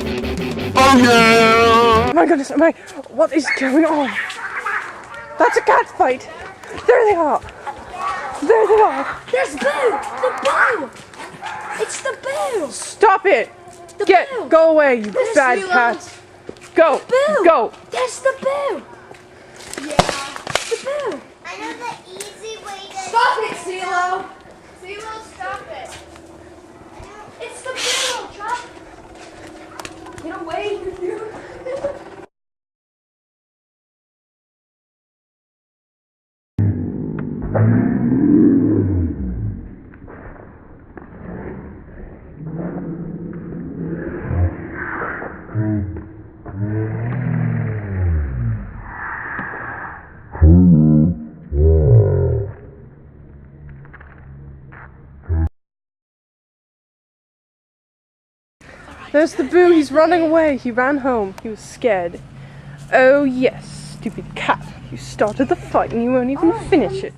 Oh yeah! Oh my goodness, what is going on? That's a cat fight! There they are! There they are! There's Boo! The Boo! It's the Boo! Stop it! The Boo! Go away, you There's bad Lilo. cats! Go! Boo! Go! There's the Boo! Yeah. The Boo! I know the easy way to... Stop it, CeeLo! CeeLo, stop it. It's the Boo! Drop! Get away, dude! There's the Boo, he's running away. He ran home. He was scared. Oh yes, stupid cat. You started the fight and you won't even finish it.